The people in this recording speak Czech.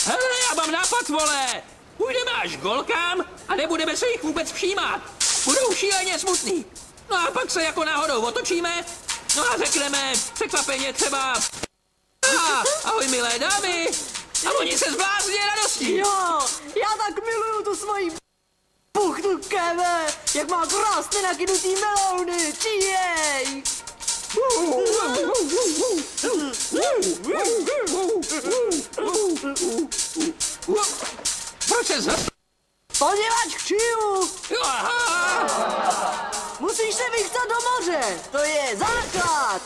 Hele, já mám nápad, vole! Půjdeme až k holkám a nebudeme se jich vůbec všímat. Budou šíleně smutný. No a pak se jako náhodou otočíme, no a řekneme překvapeně třeba... ahoj milé dámy! A oni se zblázní radostí. Jo, já tak miluju tu svoji buchtu Keve, jak má krásně nakynutý melouny, číjej! Proč se zas... Poněvadž křiju! Musíš se vychcat do moře, to je základ!